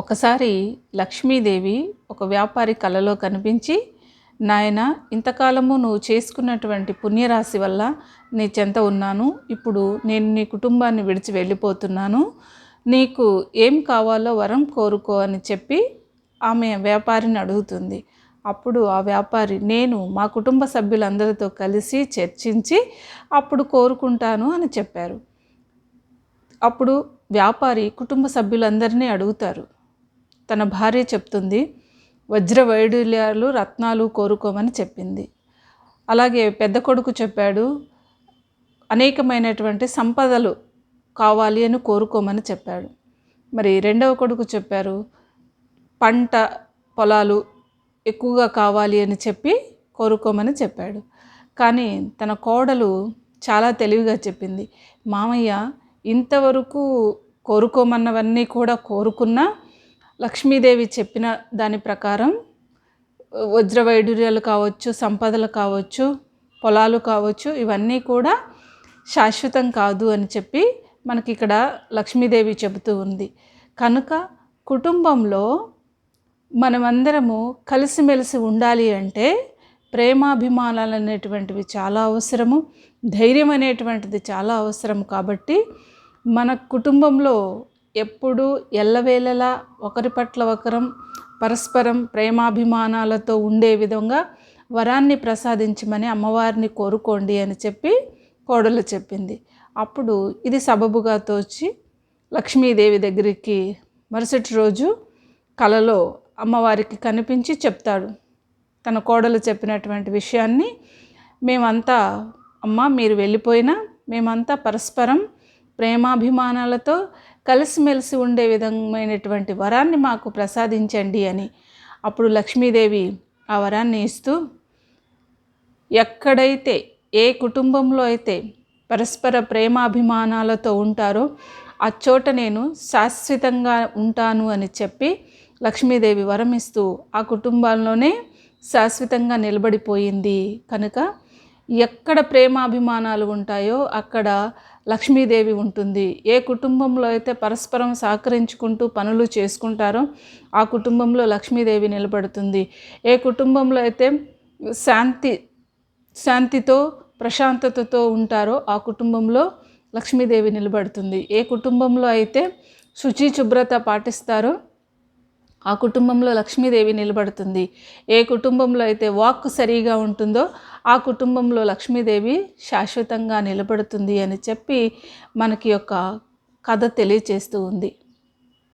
ఒకసారి లక్ష్మీదేవి ఒక వ్యాపారి కలలో కనిపించి, నాయన, ఇంతకాలము నువ్వు చేసుకున్నటువంటి పుణ్యరాశి వల్ల నీ చెంత ఉన్నాను. ఇప్పుడు నేను నీ కుటుంబాన్ని విడిచి వెళ్ళిపోతున్నాను. నీకు ఏం కావాలో వరం కోరుకో అని చెప్పి ఆమె వ్యాపారిని అడుగుతుంది. అప్పుడు ఆ వ్యాపారి, నేను మా కుటుంబ సభ్యులందరితో కలిసి చర్చించి అప్పుడు కోరుకుంటాను అని చెప్పారు. అప్పుడు వ్యాపారి కుటుంబ సభ్యులందరినీ అడుగుతారు. తన భార్య చెప్తుంది, వజ్ర వైడూర్యాలు రత్నాలు కోరుకోమని చెప్పింది. అలాగే పెద్ద కొడుకు చెప్పాడు, అనేకమైనటువంటి సంపదలు కావాలి అని కోరుకోమని చెప్పాడు. మరి రెండవ కొడుకు చెప్పారు, పంట పొలాలు ఎక్కువగా కావాలి అని చెప్పి కోరుకోమని చెప్పాడు. కానీ తన కోడలు చాలా తెలివిగా చెప్పింది, మామయ్య ఇంతవరకు కోరుకోమన్నవన్నీ కూడా కోరుకున్నా లక్ష్మీదేవి చెప్పిన దాని ప్రకారం వజ్ర వైడూర్యాలు కావచ్చు, సంపదలు కావచ్చు, పొలాలు కావచ్చు, ఇవన్నీ కూడా శాశ్వతం కాదు అని చెప్పి మనకి ఇక్కడ లక్ష్మీదేవి చెబుతూ ఉంది. కనుక కుటుంబంలో మనమందరము కలిసిమెలిసి ఉండాలి అంటే ప్రేమాభిమానాలు అనేటువంటివి చాలా అవసరము, ధైర్యం అనేటువంటిది చాలా అవసరం. కాబట్టి మన కుటుంబంలో ఎప్పుడూ ఎల్లవేళలా ఒకరి పట్ల ఒకరం పరస్పరం ప్రేమాభిమానాలతో ఉండే విధంగా వరాన్ని ప్రసాదించమని అమ్మవారిని కోరుకోండి అని చెప్పి కోడలు చెప్పింది. అప్పుడు ఇది సబబుగా తోచి లక్ష్మీదేవి దగ్గరికి మరుసటి రోజు కలలో అమ్మవారికి కనిపించి చెప్తాడు తన కోడలు చెప్పినటువంటి విషయాన్ని. మేమంతా, అమ్మ మీరు వెళ్ళిపోయినా మేమంతా పరస్పరం ప్రేమాభిమానాలతో కలిసిమెలిసి ఉండే విధమైనటువంటి వరాన్ని మాకు ప్రసాదించండి అని. అప్పుడు లక్ష్మీదేవి ఆ వరాన్ని ఇస్తూ, ఎక్కడైతే ఏ కుటుంబంలో అయితే పరస్పర ప్రేమాభిమానాలతో ఉంటారో ఆ చోట నేను శాశ్వతంగా ఉంటాను అని చెప్పి లక్ష్మీదేవి వరం ఇస్తూ ఆ కుటుంబాల్లోనే శాశ్వతంగా నిలబడిపోయింది. కనుక ఎక్కడ ప్రేమాభిమానాలు ఉంటాయో అక్కడ లక్ష్మీదేవి ఉంటుంది. ఏ కుటుంబంలో అయితే పరస్పరం సహకరించుకుంటూ పనులు చేసుకుంటారో ఆ కుటుంబంలో లక్ష్మీదేవి నిలబడుతుంది. ఏ కుటుంబంలో అయితే శాంతితో ప్రశాంతతతో ఉంటారో ఆ కుటుంబంలో లక్ష్మీదేవి నిలబడుతుంది. ఏ కుటుంబంలో అయితే శుచి శుభ్రత పాటిస్తారో ఆ కుటుంబంలో లక్ష్మీదేవి నిలబడుతుంది. ఏ కుటుంబంలో అయితే వాక్కు సరిగా ఉంటుందో ఆ కుటుంబంలో లక్ష్మీదేవి శాశ్వతంగా నిలబడుతుంది అని చెప్పి మనకి యొక్క కథ తెలియచేస్తూ ఉంది.